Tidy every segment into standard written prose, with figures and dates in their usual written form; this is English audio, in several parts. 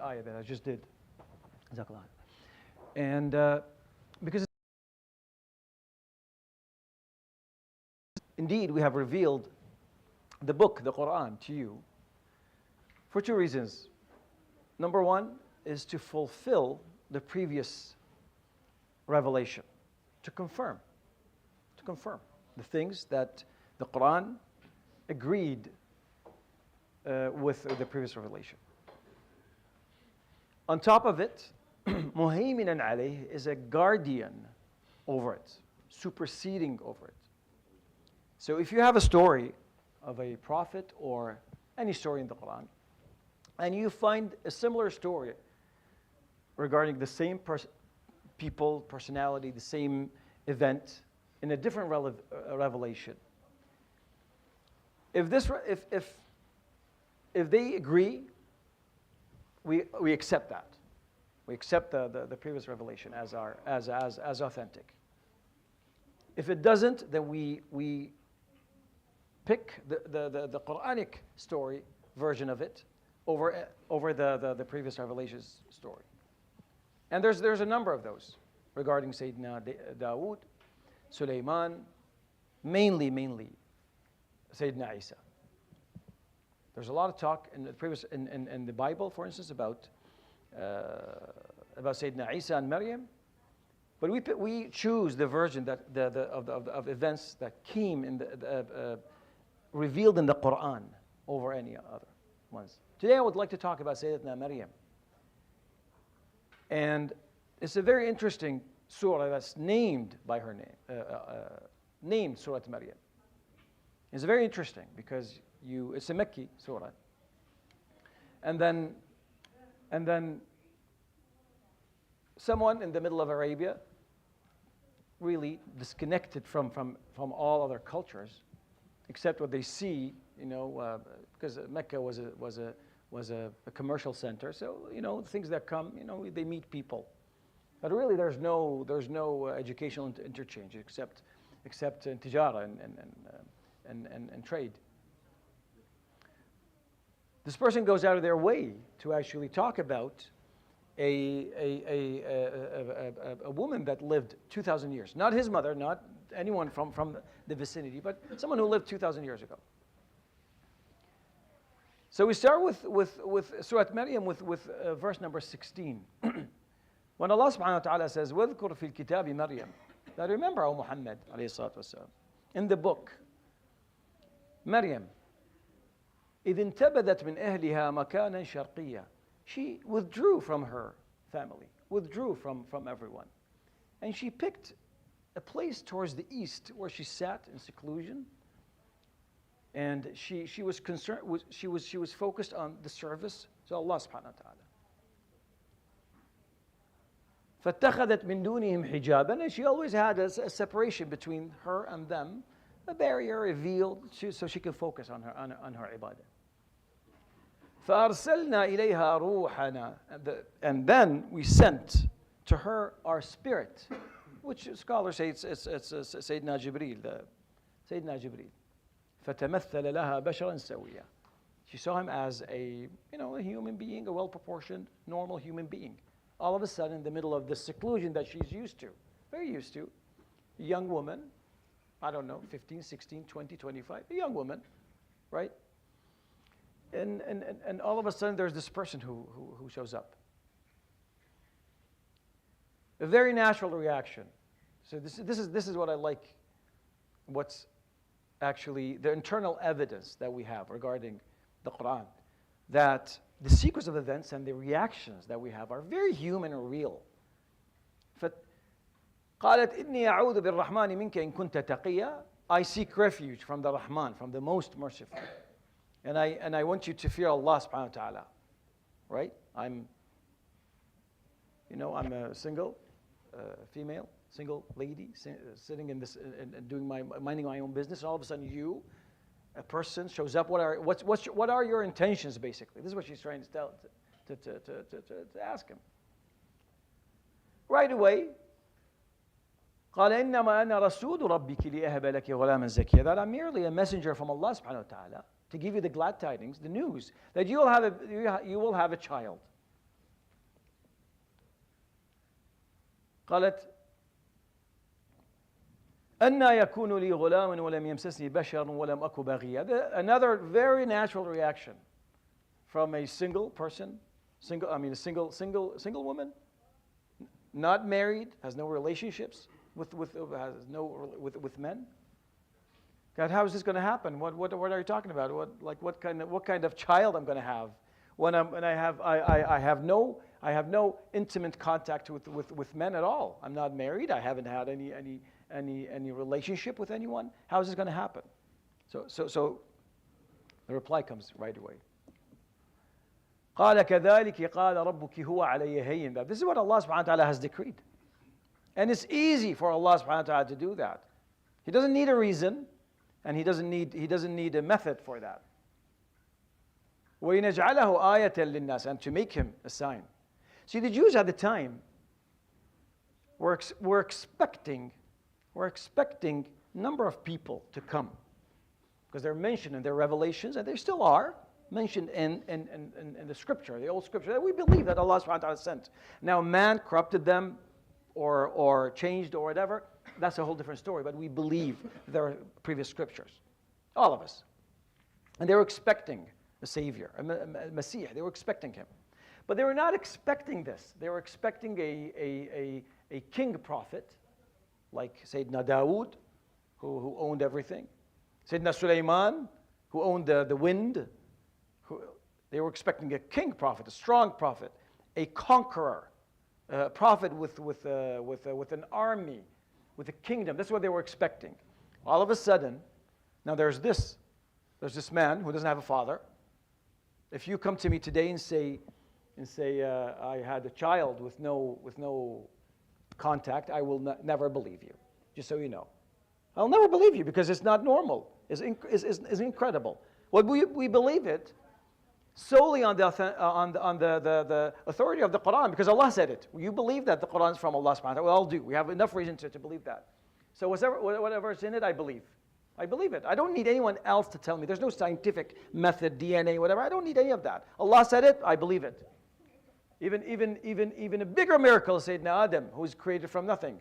ayah that I just did. Jazakallah. And because indeed we have revealed the book, the Quran, to you for two reasons. Number one is to fulfill the previous revelation, to confirm the things that the Quran agreed with the previous revelation. On top of it, muhaiminan alayh is a guardian over it, superseding over it. So if you have a story of a prophet or any story in the Quran, and you find a similar story regarding the same people, personality, the same event in a different revelation, if they agree, we accept that. We accept the previous revelation as authentic. If it doesn't, then we pick the Quranic story version of it over the previous revelations story. And there's a number of those regarding Sayyidina Dawood, Sulaiman, mainly Sayyidina Isa. There's a lot of talk in the Bible, for instance, about Sayyidina Isa and Maryam, but we choose the version that of events that came in revealed in the Quran over any other ones. Today I would like to talk about Sayyidina Maryam. And it's a very interesting surah that's named by her name, named Surah Maryam. It's very interesting because it's a Mecca surah. And then someone in the middle of Arabia, really disconnected from all other cultures, except what they see, because Mecca was a commercial center. So things that come, they meet people, but really there's no educational interchange except in tijara and trade. This person goes out of their way to actually talk about a woman that lived 2,000 years. Not his mother, not anyone from the vicinity, but someone who lived 2,000 years ago. So we start with Surah Maryam with verse number 16. When Allah subhanahu wa ta'ala says, وَذْكُرْ فِي الْكِتَابِ مَرْيَمْ. Now remember, O Muhammad, alayhi salatu wasalam, in the book, Maryam, إِذْ انْتَبَذَتْ مِنْ أَهْلِهَا مَكَانًا شَرْقِيًّا. She withdrew from her family, withdrew from everyone. And she picked a place towards the east where she sat in seclusion. And she was concerned, she was focused on the service to Allah subhanahu wa ta'ala. فَاتَّخَذَتْ مِن دُونِهِمْ حِجَابًا. And she always had a separation between her and them, a barrier revealed so she could focus on her ibadah. فَأَرْسَلْنَا إِلَيْهَا رُوحَنَا. And then we sent to her our spirit, which scholars say it's Sayyidina Jibreel. Sayyidina Jibreel. فَتَمَثَّلَ لَهَا بَشَرًا سَوِيًّا. She saw him as a human being, a well-proportioned, normal human being. All of a sudden, in the middle of the seclusion that she's used to, very used to, a young woman, I don't know, 15, 16, 20, 25, a young woman, right? And all of a sudden, there's this person who shows up. A very natural reaction. So this is what I like. What's actually the internal evidence that we have regarding the Quran, that the sequence of events and the reactions that we have are very human and real. قالت إني أعوذ بالرحمن منك إن كنت تقيا. I seek refuge from the Rahman, from the most merciful. And I want you to fear Allah subhanahu wa ta'ala. Right? I'm a single female, single lady, sitting in this and minding my own business. And all of a sudden, a person shows up. What are your intentions? Basically, this is what she's trying to ask him. Right away, قال إنما أنا رسول ربك لأهب لك غلاما زكيا. That I'm merely a messenger from Allah subhanahu wa ta'ala to give you the glad tidings, the news that you will have a child. قالت أَنَّا يَكُونُ لِي غُلَامٌ وَلَمْ يَمْسَسْنِي بَشَرٌ وَلَمْ أَكُ بَغِيًّا. Another very natural reaction from a single person, a single woman, not married, has no relationships with men. God, how is this going to happen? What are you talking about? What kind of child I'm going to have when I have no intimate contact with men at all. I'm not married. I haven't had any relationship with anyone. How is this going to happen? So the reply comes right away. قال كذلك قال ربك هو علي هين. This is what Allah subhanahu wa ta'ala has decreed. And it's easy for Allah subhanahu wa ta'ala to do that. He doesn't need a reason, and he doesn't need a method for that. وَيَنَجْعَلَهُ آيَةً لِلنَّاسِ, and to make him a sign. See, the Jews at the time were expecting a number of people to come, because they're mentioned in their revelations, and they still are mentioned in the scripture, the old scripture, that we believe that Allah subhanahu wa ta'ala sent. Now man corrupted them or changed or whatever, that's a whole different story, but we believe their previous scriptures, all of us. And they were expecting a savior, a Messiah. They were expecting him. But they were not expecting this. They were expecting a king prophet, like Sayyidina Dawood, who owned everything. Sayyidina Sulaiman, who owned the wind. They were expecting a king prophet, a strong prophet, a conqueror, a prophet with an army, with a kingdom. That's what they were expecting. All of a sudden, now there's this man who doesn't have a father. If you come to me today and say I had a child with no contact, I will never believe you. Just so you know, I'll never believe you, because it's not normal. It's incredible. Well, we believe it solely on the authority of the Quran, because Allah said it. You believe that the Quran is from Allah subhanahu wa ta'ala. We all do. We have enough reason to believe that. So whatever's in it, I believe. I believe it. I don't need anyone else to tell me. There's no scientific method, DNA, whatever. I don't need any of that. Allah said it, I believe it. Even a bigger miracle is Sayyidina Adam, who was created from nothing.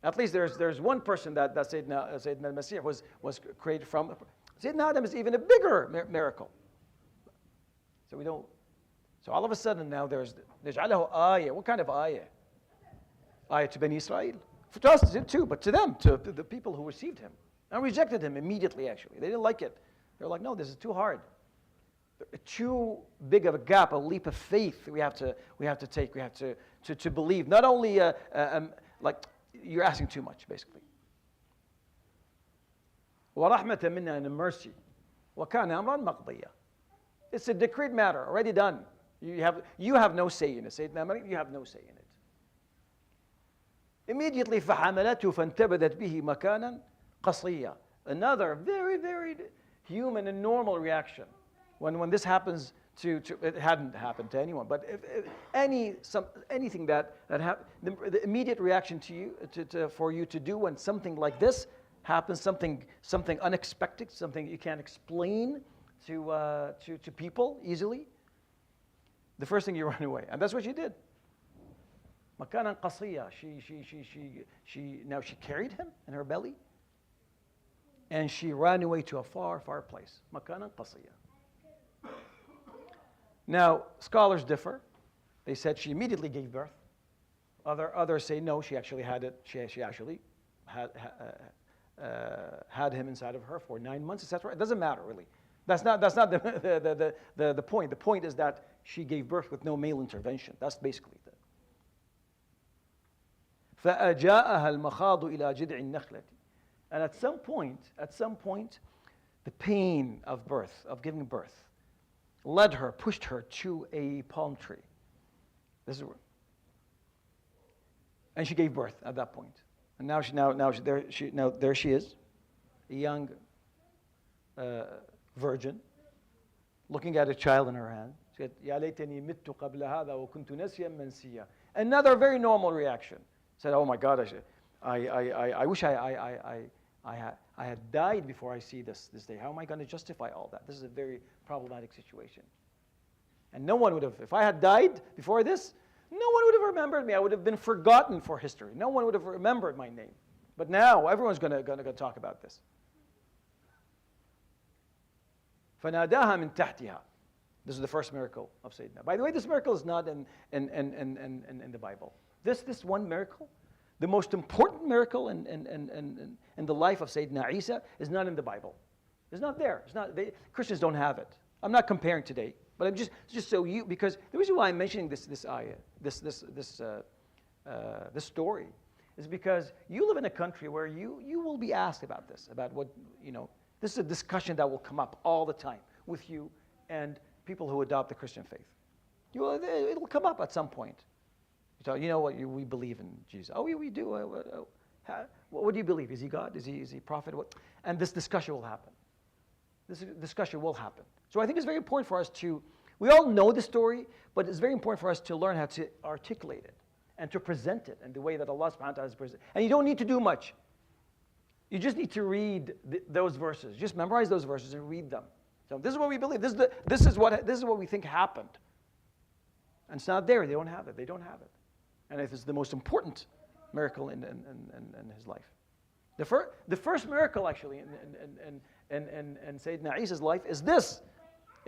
At least there's one person that Sayyidina al-Masih was created from. Sayyidina Adam is even a bigger miracle. So all of a sudden now there's نَجْعَلَهُ آيَةً. What kind of ayah? Ayah to Bani Israel. To us too, but to them, to the people who received him. And rejected him immediately, actually. They didn't like it. They were like, no, this is too hard. Too big of a gap, a leap of faith we have to take. We have to believe. Not only, like, you're asking too much, basically. وَرَحْمَةً مِنَّا, and a mercy. وَكَانَ أَمْرًا مَقْضِيًّا. It's a decreed matter, already done. You have no say in it. Sayyidina Maryam, you have no say in it. Immediately, فَحَمَلَتْهُ فَانْتَبَذَتْ بِهِ مَكَانًا قَصِيًّا. Another very, very human and normal reaction. When this happens it hadn't happened to anyone, but if anything that happened, the immediate reaction to you, for you to do when something like this happens, something unexpected, something you can't explain to people easily, the first thing, you run away. And that's what she did. مَكَانًا قَصِيًّا. She carried him in her belly, and she ran away to a far, far place. مَكَانًا قَصِيًّا. Now, scholars differ. They said she immediately gave birth. Others say no, she actually had it. She actually had him inside of her for 9 months, etc. It doesn't matter really. That's not the point. The point is that she gave birth with no male intervention. That's basically it. فَأَجَاءَهَا الْمَخَاضُ إِلَى جِذْعِ النَّخْلَةِ. And at some point, the pain of birth, of giving birth, pushed her to a palm tree. And she gave birth at that point. And there she is, a young virgin, looking at a child in her hand. She said, يَا لَيْتَنِي مِتُّ قَبْلَ هَذَا وَكُنْتُ نَسْيًا مَنْسِيًّا. Another very normal reaction. Said, oh my God, I wish I had died before I see this day. How am I going to justify all that? This is a very problematic situation. And no one would have, if I had died before this, no one would have remembered me. I would have been forgotten for history. No one would have remembered my name. But now everyone's going to talk about this. فناداها من تحتها. This is the first miracle of Sayyidina. By the way, this miracle is not in the Bible. This one miracle, the most important miracle in the life of Sayyidina Isa, is not in the Bible. It's not there. It's not. Christians don't have it. I'm not comparing today, but I'm just so you, because the reason why I'm mentioning this ayah, this story, is because you live in a country where you will be asked about this, about what, this is a discussion that will come up all the time with you and people who adopt the Christian faith. It'll come up at some point. So, we believe in Jesus. Oh, we do. What do you believe? Is he God? Is he prophet? What? And this discussion will happen. This discussion will happen. So I think it's very important for us we all know the story, but it's very important for us to learn how to articulate it and to present it in the way that Allah subhanahu wa ta'ala has presented. And you don't need to do much. You just need to read those verses. Just memorize those verses and read them. So this is what we believe. This is what we think happened. And it's not there. They don't have it. They don't have it. And it's the most important miracle in his life. The first miracle, actually, in Sayyidina Isa's life is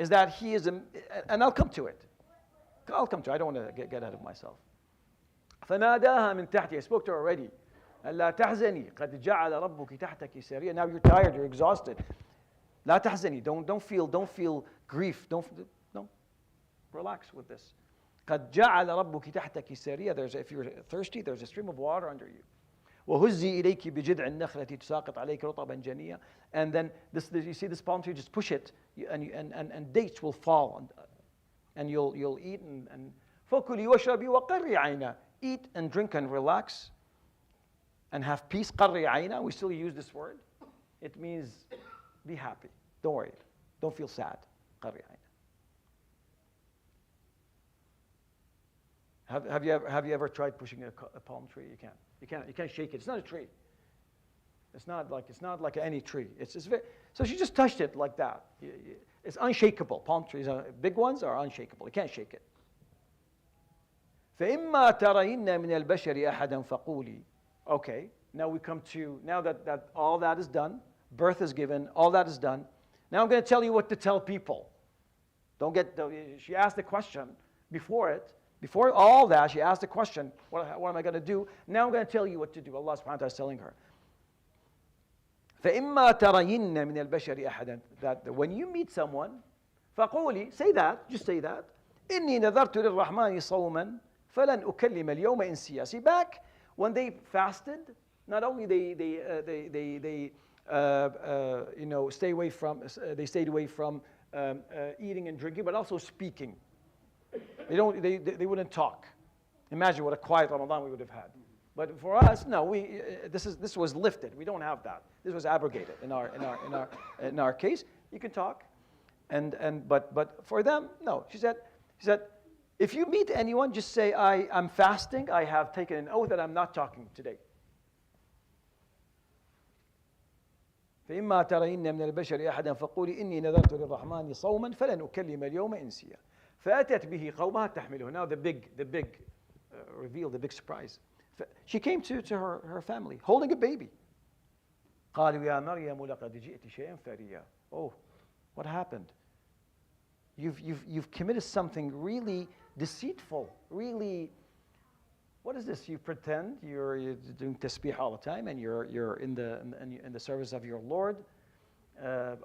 that he is, and I'll come to it. I don't want to get ahead of myself. فناداها من تحتها. I spoke to her already. لا تحزني قد جعل ربك تحتك سريا. Now you're tired, you're exhausted. لا تحزني. Don't feel grief. Don't relax with this. قد جعل ربك تحتك سريا. If you're thirsty, there's a stream of water under you. وهزي إليك بجذع النخلة تساقط عليك رطبا جنيا. And then you see this palm tree, just push it, and dates will fall, and you'll eat and فكلي واشربي وقري عينا. Eat and drink and relax and have peace. قري عينا. We still use this word. It means be happy. Don't worry. Don't feel sad. قري عينا. Have you ever tried pushing a palm tree? You can't shake it. It's not a tree. It's not like any tree. It's very, so she just touched it like that. It's unshakable. Palm trees, big ones, are unshakable. You can't shake it. فإما ترين من البشر أحدا فقولي. Okay, now we come to, now that all that is done, birth is given, all that is done. Now I'm going to tell you what to tell people. She asked the question before all that, she asked the question, what am I going to do? Now I'm going to tell you what to do. Allah subhanahu wa ta'ala is telling her. فإما ترين من البشر أحدا. That when you meet someone, فقولي, say that, just say that. إني نذرت للرحمن صوما فلن أكلم اليوم إنسيا. See, back when they fasted, not only they stayed away from eating and drinking, but also speaking. They wouldn't talk. Imagine what a quiet Ramadan we would have had. But for us, no. This was lifted. We don't have that. This was abrogated in our case. You can talk, but for them, no. She said, if you meet anyone, just say, I'm fasting. I have taken an oath that I'm not talking today. فإما ترين من البشر أحدا فقولي إني نذرت للرحمن صوما فلن أكلم اليوم إنسيا. فأتت به قومها تحمله. Now the big reveal, the big surprise. She came to her family holding a baby. قالوا يا مريم لقد جئت شيئا فريا. Oh, what happened? You've committed something really deceitful, really. What is this? You pretend you're doing tasbih all the time, and you're in the service of your Lord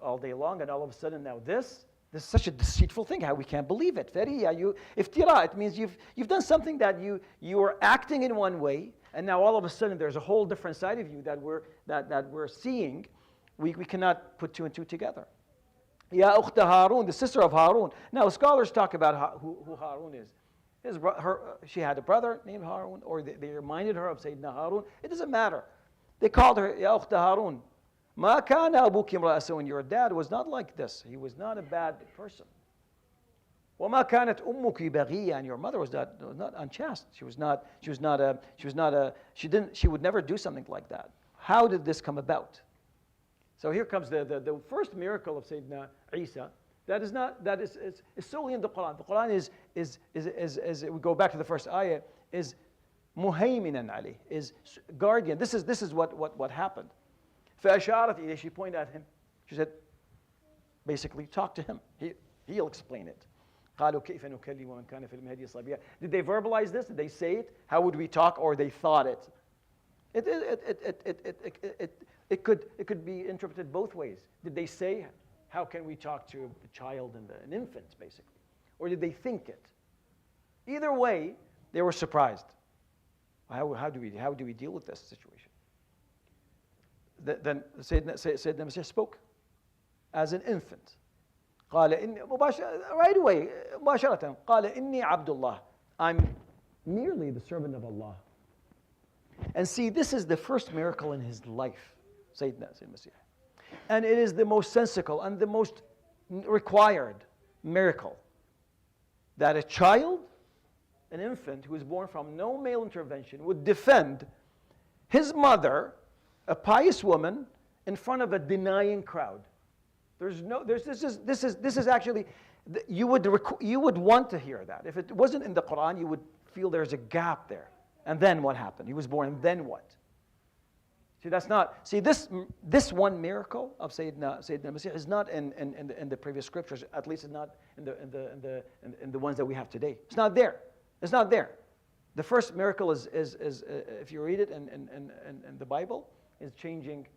all day long, and all of a sudden now this is such a deceitful thing. How we can't believe it. Fariya, iftira. It means you've done something that you are acting in one way, and now all of a sudden there's a whole different side of you that we're seeing. We cannot put two and two together. Ya ukhta Harun, the sister of Harun. Now scholars talk about who Harun is. She had a brother named Harun, or they reminded her of Sayyidina Harun. It doesn't matter. They called her Ya ukhta Harun. Ma kana abuki imra'a sawin. Your dad was not like this. He was not a bad person. Wa ma kanat ummuki baghiya. And your mother was not unchaste. She would never do something like that. How did this come about? So here comes the first miracle of Sayyidina Isa, That is not, that is solely in the Quran. The Quran we go back to the first ayah, is muhaiminan alayh, is guardian. This is what happened. فأشارت إليه, she pointed at him. She said, basically, talk to him. He'll explain it. قالوا كيف نكلم من كان في المهدي صبيا. Did they verbalize this? Did they say it? How would we talk? Or they thought it? It could be interpreted both ways. Did they say, how can we talk to a child and an infant, basically? Or did they think it? Either way, they were surprised. How do we deal with this situation? Then Sayyidina Masih spoke as an infant. قال إني right away مباشرة قال إني عبد الله. I'm merely the servant of Allah. And see, this is the first miracle in his life, Sayyidina Masih. And it is the most sensical and the most required miracle that a child, an infant who is born from no male intervention, would defend his mother, a pious woman, in front of a denying crowd. This is actually, you would want to hear that. If it wasn't in the Quran, you would feel there's a gap there. And then what happened? He was born, and then what? See, this one miracle of Sayyidina Masih is not in the previous scriptures. At least it's not in the ones that we have today. It's not there. It's not there. The first miracle is if you read it in the Bible, is changing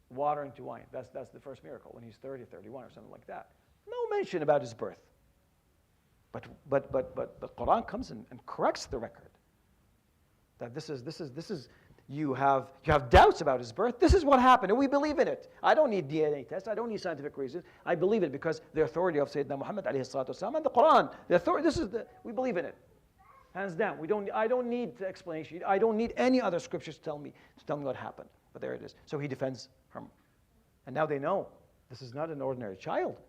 water into wine. That's the first miracle when he's 30, 31 or something like that. No mention about his birth. But the Quran comes and corrects the record. That this is you have doubts about his birth. This is what happened, and we believe in it. I don't need DNA tests. I don't need scientific reasons. I believe it because the authority of Sayyidina Muhammad alayhi salatu wasalam and the Quran. The authority. We believe in it, hands down. I don't need explanation. I don't need any other scriptures to tell me what happened. But there it is. So he defends her, and now they know this is not an ordinary child.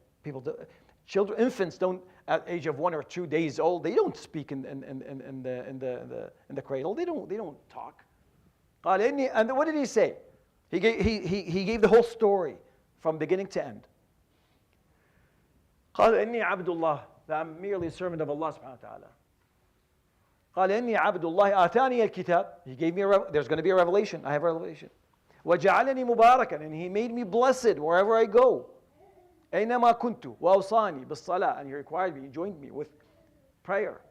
Infants don't, at age of 1 or 2 days old, they don't speak in the cradle. They don't talk. And what did he say? He gave the whole story from beginning to end. قال إني عبد الله, that I'm merely a servant of Allah subhanahu wa ta'ala. قال إني عبد الله آتاني الكتاب. He gave me there's going to be a revelation. I have a revelation. وجعلني مباركا, and he made me blessed wherever I go. أينما كنت وأوصاني بالصلاة, and he required me, he joined me with prayer.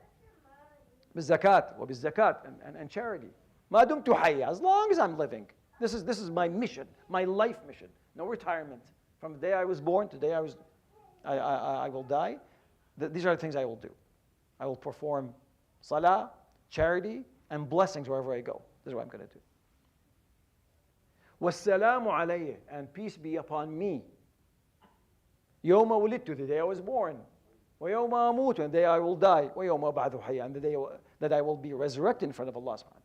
بالزكاة وبالزكاة and charity. ما دمت حيا, as long as I'm living. This is my mission, my life mission. No retirement. From the day I was born to the day I will die. These are the things I will do. I will perform salah, charity, and blessings wherever I go. This is what I'm going to do. وَالسَّلَامُ عَلَيَّ, and peace be upon me. يَوْمَ وُلِدْتُ, the day I was born. وَيَوْمَ أَمُوتُ, and the day I will die. وَيَوْمَ أَبْعَثُ حَيًّا, and the day that I will be resurrected in front of Allah subhanahu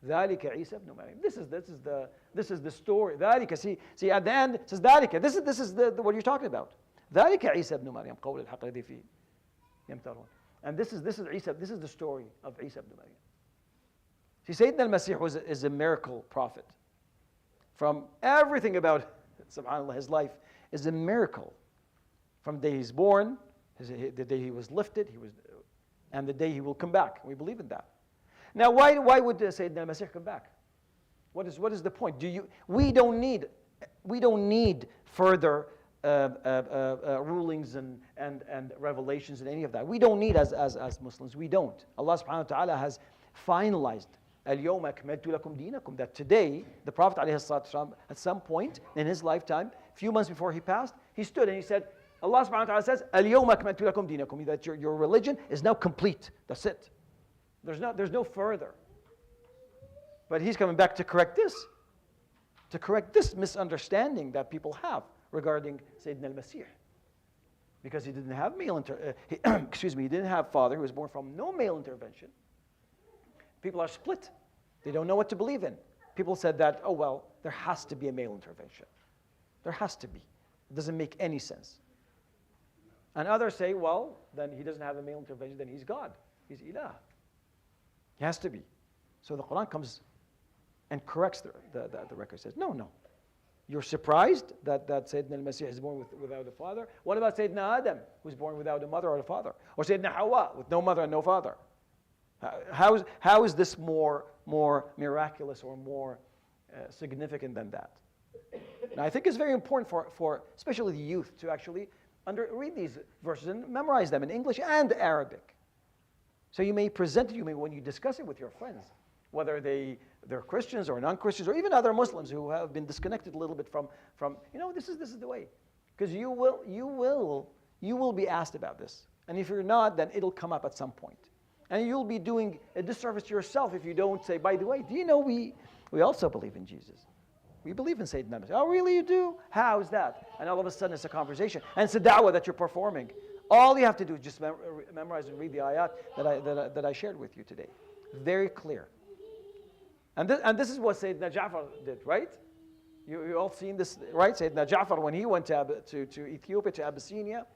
wa ta'ala. ذَلِكَ عِيسَى ibn Maryam. This is the story. ذَلِكَ, see at the end it says ذَلِكَ. This is what you're talking about. ذَلِكَ عِيسَى ibn Maryam قَوْلَ الْحَقِّ الَّذِي فِيهِ يَمْتَرُونَ. And this is Isa. This is the story of Isa ibn Maryam. See, Sayyidina al-Masih is a miracle prophet. From everything about, subhanAllah, his life is a miracle. From the day he's born, the day he was lifted, and the day he will come back. We believe in that. Now, why would Sayyidina al-Masih come back? What is the point? We don't need further rulings and revelations and any of that. We don't need as Muslims. We don't. Allah subhanahu wa ta'ala has finalized اليوم أكملت لكم دينكم, that today the Prophet ﷺ, at some point in his lifetime, a few months before he passed, he stood and he said, Allah subhanahu wa ta'ala says, اليوم أكملت لكم دينكم, that your religion is now complete. That's it. There's no further. But he's coming back to correct this misunderstanding that people have regarding Sayyidina al-Masih. Because he didn't have he didn't have father, he was born from no male intervention. People are split. They don't know what to believe in. People said that, oh well, there has to be a male intervention. There has to be. It doesn't make any sense. And others say, well, then he doesn't have a male intervention, then he's God. He's Ilah. He has to be. So the Quran comes and corrects the record. Says, no. You're surprised that Sayyidina al-Masih is born without a father? What about Sayyidina Adam, who's born without a mother or a father? Or Sayyidina Hawa, with no mother and no father? How is this more miraculous or more significant than that? Now, I think it's very important for especially the youth to actually read these verses and memorize them in English and Arabic. So you may present it, when you discuss it with your friends, whether they're Christians or non-Christians or even other Muslims who have been disconnected a little bit from this is the way. Because you will be asked about this. And if you're not, then it'll come up at some point. And you'll be doing a disservice to yourself if you don't say, by the way, do you know we also believe in Jesus? We believe in Sayyidina Muhammad. Oh, really, you do? How is that? And all of a sudden it's a conversation. And it's a da'wah that you're performing. All you have to do is just memorize and read the ayat that I shared with you today. Very clear. And this is what Sayyidina Ja'far did, right? You all seen this, right? Sayyidina Ja'far, when he went to Ethiopia, to Abyssinia,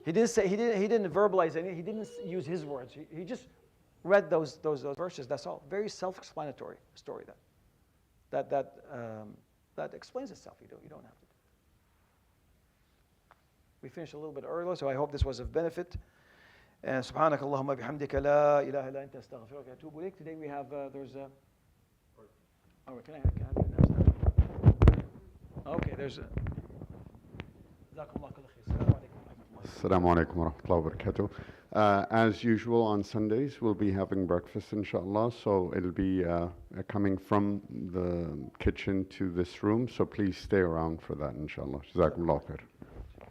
he didn't verbalize anything. He didn't use his words. He just read those verses. That's all. Very self-explanatory story that explains itself. You don't have to. We finished a little bit early, so I hope this was of benefit. سبحانك اللهم بحمدك لا إله إلا أنت أستغفرك وأتوب إليك. Today we have there's a. Oh, can I announce that? Okay, there's a. جزاكم الله كل خير. السلام عليكم ورحمة الله. Assalamu alaikum wa rahmatullahi wa barakatuh. As usual on Sundays, we'll be having breakfast, inshallah. So it'll be coming from the kitchen to this room. So please stay around for that, inshallah. Jazakumullah khair.